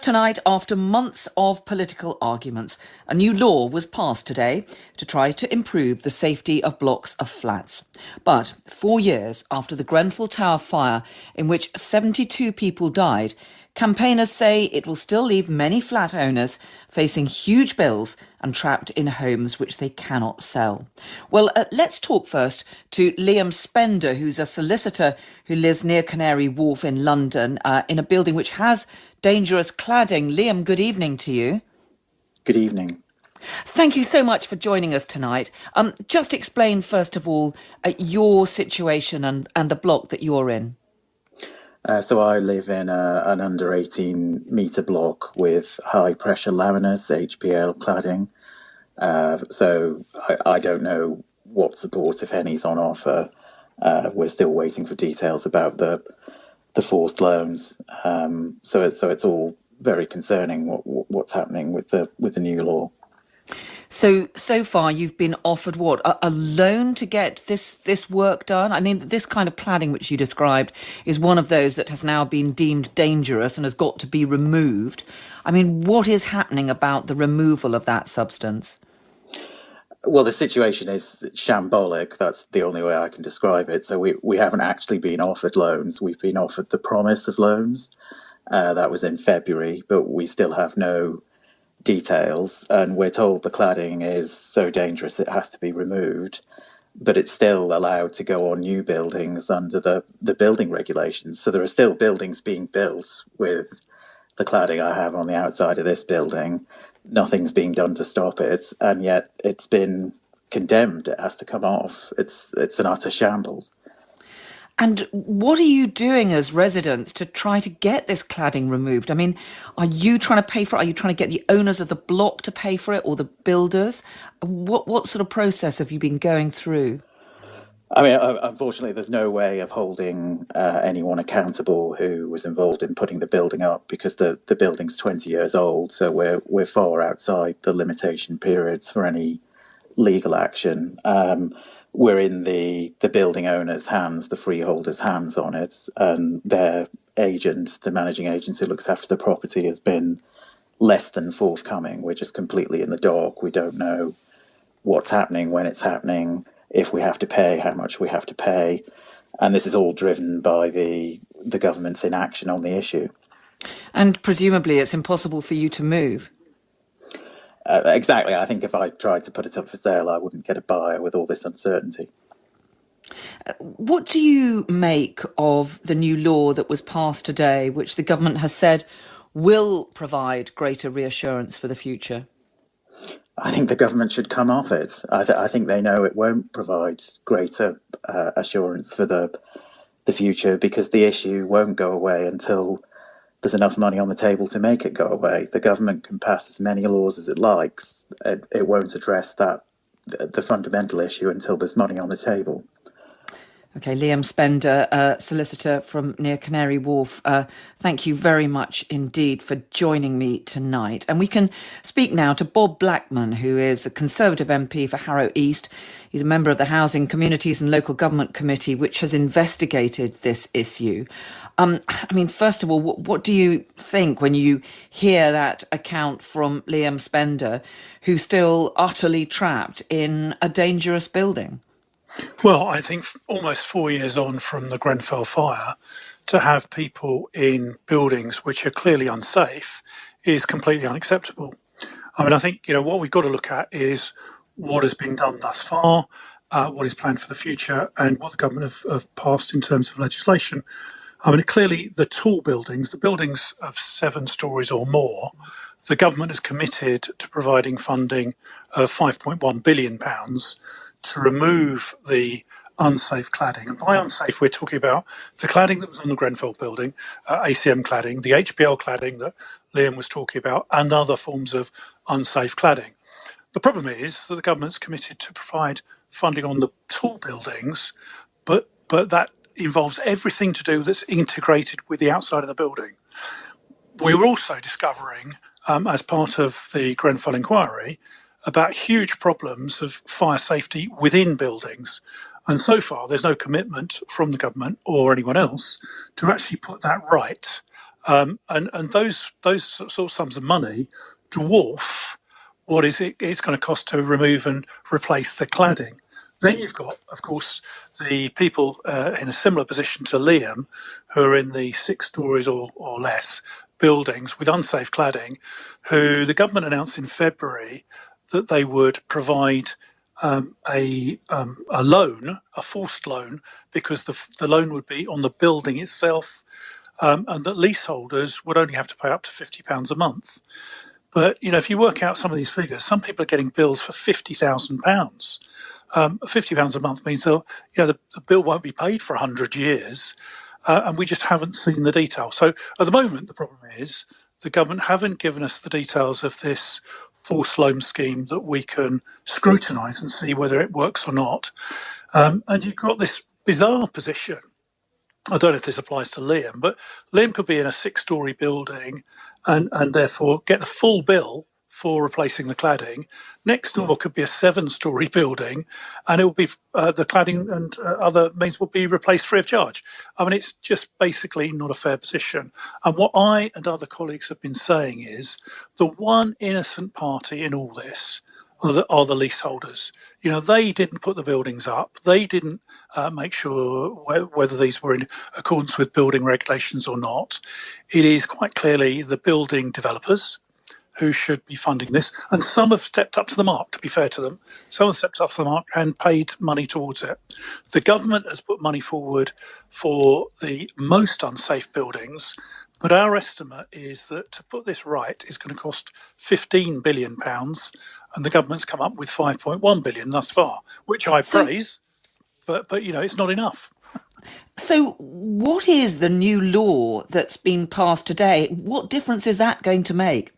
Tonight, after months of political arguments, a new law was passed today to try to improve the safety of blocks of flats. But 4 years after the Grenfell Tower fire, in which 72 people died, campaigners say it will still leave many flat owners facing huge bills and trapped in homes which they cannot sell. Well, let's talk first to Liam Spender, who's a solicitor who lives near Canary Wharf in London, in a building which has dangerous cladding. Liam, good evening to you. Good evening. Thank you so much for joining us tonight. Just explain, first of all, your situation and the block that you're in. So I live in an under 18 metre block with high pressure laminates, HPL cladding. So I don't know what support, if any, is on offer. We're still waiting for details about the forced loans. So it's all very concerning what's happening with the new law. So far you've been offered what, a loan to get this work done? I mean, this kind of cladding which you described is one of those that has now been deemed dangerous and has got to be removed. I mean, what is happening about the removal of that substance? Well, the situation is shambolic. That's the only way I can describe it. So we haven't actually been offered loans. We've been offered the promise of loans. That was in February, but we still have no details, and we're told the cladding is so dangerous it has to be removed, but it's still allowed to go on new buildings under the building regulations. So there are still buildings being built with the cladding I have on the outside of this building. Nothing's being done to stop it, and yet it's been condemned. It has to come off. It's an utter shambles. And what are you doing as residents to try to get this cladding removed? I mean, are you trying to pay for it? Are you trying to get the owners of the block to pay for it, or the builders? What sort of process have you been going through? I mean, unfortunately, there's no way of holding anyone accountable who was involved in putting the building up, because the building's 20 years old. So we're far outside the limitation periods for any legal action. We're in the building owner's hands, the freeholder's hands on it, and their agent, the managing agent who looks after the property, has been less than forthcoming. We're just completely in the dark. We don't know what's happening, when it's happening, if we have to pay, how much we have to pay. And this is all driven by the government's inaction on the issue. And presumably it's impossible for you to move. Exactly. I think if I tried to put it up for sale, I wouldn't get a buyer with all this uncertainty. What do you make of the new law that was passed today, which the government has said will provide greater reassurance for the future? I think the government should come off it. I think they know it won't provide greater assurance for the future, because the issue won't go away until there's enough money on the table to make it go away. The government can pass as many laws as it likes. It won't address the fundamental issue until there's money on the table. Okay, Liam Spender, solicitor from near Canary Wharf, thank you very much indeed for joining me tonight. And we can speak now to Bob Blackman, who is a Conservative MP for Harrow East. He's a member of the Housing, Communities and Local Government Committee, which has investigated this issue. I mean, first of all, what do you think when you hear that account from Liam Spender, who's still utterly trapped in a dangerous building? Well, I think almost 4 years on from the Grenfell fire, to have people in buildings which are clearly unsafe is completely unacceptable. I mean, I think, what we've got to look at is what has been done thus far, what is planned for the future, and what the government have passed in terms of legislation. I mean, clearly the tall buildings, the buildings of 7 stories or more, the government has committed to providing funding of £5.1 billion to remove the unsafe cladding. And by unsafe, we're talking about the cladding that was on the Grenfell building, ACM cladding, the HPL cladding that Liam was talking about, and other forms of unsafe cladding. The problem is that the government's committed to provide funding on the tall buildings, but that involves everything to do that's integrated with the outside of the building. We were also discovering, as part of the Grenfell inquiry, about huge problems of fire safety within buildings. And so far, there's no commitment from the government or anyone else to actually put that right And those sort of sums of money dwarf what it's going to cost to remove and replace the cladding. Then you've got, of course, the people in a similar position to Liam, who are in the 6 stories or less buildings with unsafe cladding, who the government announced in February that they would provide a loan, a forced loan, because the loan would be on the building itself, and that leaseholders would only have to pay up to £50 a month. But if you work out some of these figures, some people are getting bills for £50,000. £50 a month means the bill won't be paid for 100 years, and we just haven't seen the detail. So at the moment, the problem is the government haven't given us the details of this forced loan scheme that we can scrutinise and see whether it works or not. And you've got this bizarre position. I don't know if this applies to Liam, but Liam could be in a 6-story building and therefore get the full bill for replacing the cladding. Next door could be a 7-story building, and it will be the cladding and other means will be replaced free of charge. I mean, it's just basically not a fair position. And what I and other colleagues have been saying is the one innocent party in all this are the leaseholders. They didn't put the buildings up. They didn't make sure whether these were in accordance with building regulations or not. It is quite clearly the building developers who should be funding this. And some have stepped up to the mark, to be fair to them. Some have stepped up to the mark and paid money towards it. The government has put money forward for the most unsafe buildings, but our estimate is that to put this right is going to cost £15 billion, and the government's come up with 5.1 billion thus far, which I praise, but it's not enough. So what is the new law that's been passed today? What difference is that going to make?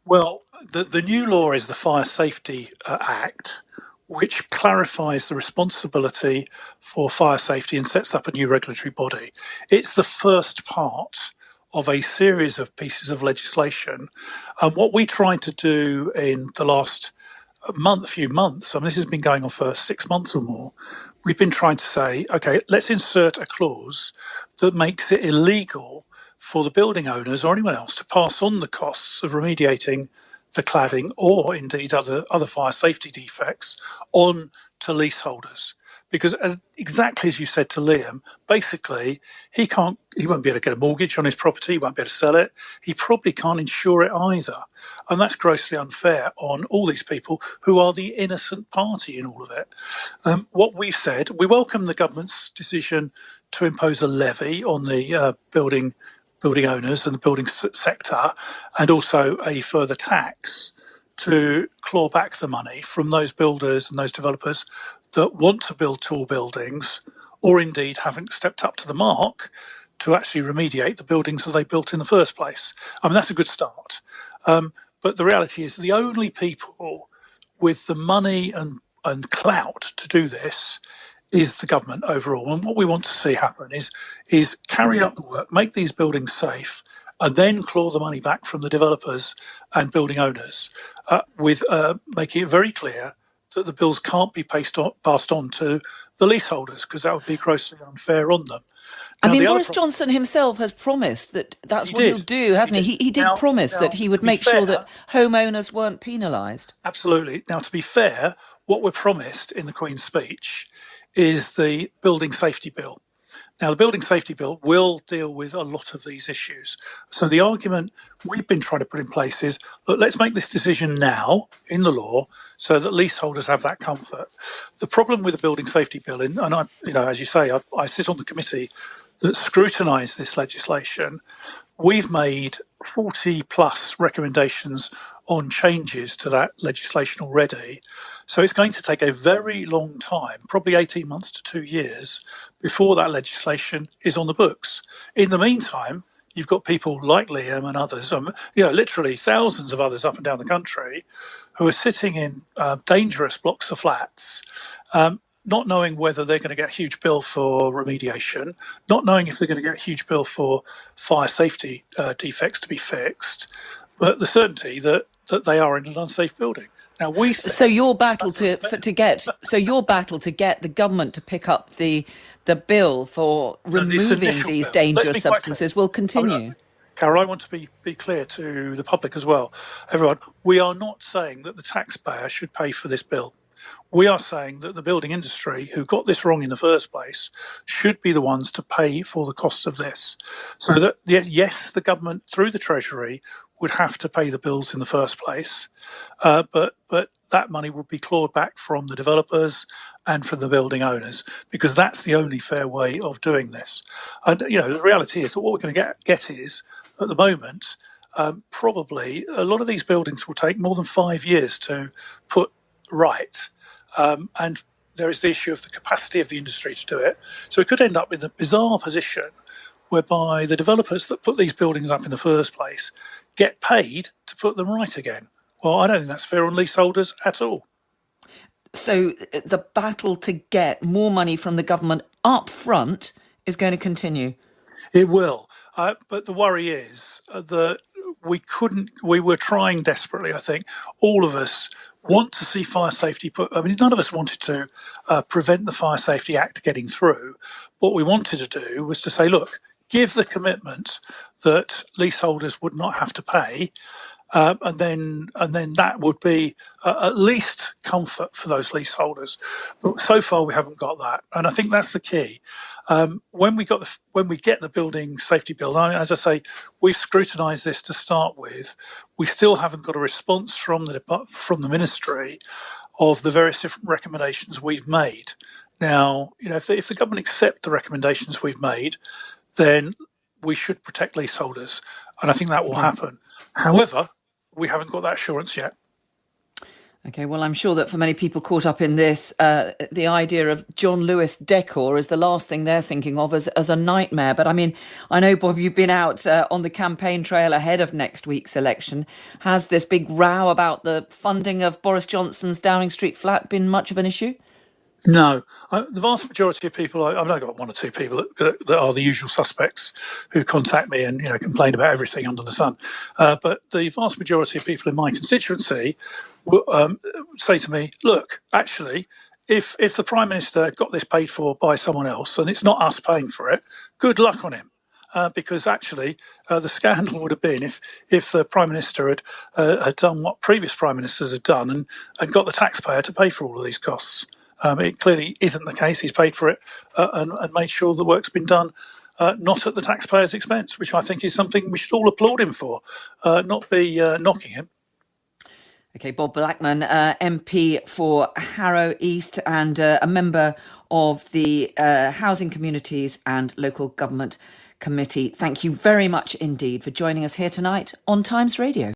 Well, the new law is the Fire Safety Act, which clarifies the responsibility for fire safety and sets up a new regulatory body. It's the first part of a series of pieces of legislation. And what we tried to do in the last few months, I mean, this has been going on for 6 months or more, we've been trying to say, okay, let's insert a clause that makes it illegal for the building owners or anyone else to pass on the costs of remediating the cladding or indeed other fire safety defects on to leaseholders. Because exactly as you said to Liam, basically he won't be able to get a mortgage on his property, he won't be able to sell it, he probably can't insure it either. And that's grossly unfair on all these people who are the innocent party in all of it. What we've said, we welcome the government's decision to impose a levy on the building owners and the building sector, and also a further tax to claw back the money from those builders and those developers that want to build tall buildings or indeed haven't stepped up to the mark to actually remediate the buildings that they built in the first place. I mean, that's a good start. But the reality is the only people with the money and clout to do this is the government overall. And what we want to see happen is carry out the work, make these buildings safe, and then claw the money back from the developers and building owners with making it very clear that the bills can't be passed on to the leaseholders, because that would be grossly unfair on them. Now, I mean, Boris Johnson himself has promised that that's what he'll do, hasn't he? He did promise that he would make sure that homeowners weren't penalised. Absolutely. Now, to be fair, what we're promised in the Queen's speech is the Building Safety Bill. Now, the Building Safety Bill will deal with a lot of these issues. So the argument we've been trying to put in place is, look, let's make this decision now in the law so that leaseholders have that comfort. The problem with the Building Safety Bill, and I, as you say, I sit on the committee that scrutinised this legislation. We've made 40 plus recommendations on changes to that legislation already. So it's going to take a very long time, probably 18 months to 2 years, before that legislation is on the books. In the meantime, you've got people like Liam and others, literally thousands of others up and down the country, who are sitting in dangerous blocks of flats, not knowing whether they're going to get a huge bill for remediation, not knowing if they're going to get a huge bill for fire safety defects to be fixed, but the certainty that they are in an unsafe building. Now so your battle to get the government to pick up the bill for removing these dangerous substances will continue. Carol, I want to be clear to the public as well. Everyone, we are not saying that the taxpayer should pay for this bill. We are saying that the building industry, who got this wrong in the first place, should be the ones to pay for the cost of this. So that, yes, the government, through the Treasury, would have to pay the bills in the first place, but that money would be clawed back from the developers and from the building owners, because that's the only fair way of doing this. And the reality is that what we're going to get is, at the moment, probably a lot of these buildings will take more than 5 years to put right, and there is the issue of the capacity of the industry to do it. So it could end up in the bizarre position whereby the developers that put these buildings up in the first place get paid to put them right again. Well, I don't think that's fair on leaseholders at all. So the battle to get more money from the government up front is going to continue. It will. But the worry is that we were trying desperately, I think. All of us want to see fire safety none of us wanted to prevent the Fire Safety Act getting through. What we wanted to do was to say, look, give the commitment that leaseholders would not have to pay, and then that would be at least comfort for those leaseholders. But so far we haven't got that, and I think that's the key. When we get the building safety bill, as I say, we've scrutinised this to start with. We still haven't got a response from the ministry of the various different recommendations we've made. Now, if the government accept the recommendations we've made, then we should protect leaseholders, and I think that will happen. However, we haven't got that assurance yet. Okay, well, I'm sure that for many people caught up in this, the idea of John Lewis decor is the last thing they're thinking of as a nightmare. But I mean, I know, Bob, you've been out on the campaign trail ahead of next week's election. Has this big row about the funding of Boris Johnson's Downing Street flat been much of an issue? No, the vast majority of people, I've only got one or two people that are the usual suspects who contact me and complain about everything under the sun. But the vast majority of people in my constituency will say to me, look, actually, if the Prime Minister got this paid for by someone else and it's not us paying for it, good luck on him. Because actually, the scandal would have been if the Prime Minister had done what previous Prime Ministers had done and got the taxpayer to pay for all of these costs. It clearly isn't the case. He's paid for it and made sure the work's been done, not at the taxpayer's expense, which I think is something we should all applaud him for, not be knocking him. Okay, Bob Blackman, MP for Harrow East and a member of the Housing Communities and Local Government Committee. Thank you very much indeed for joining us here tonight on Times Radio.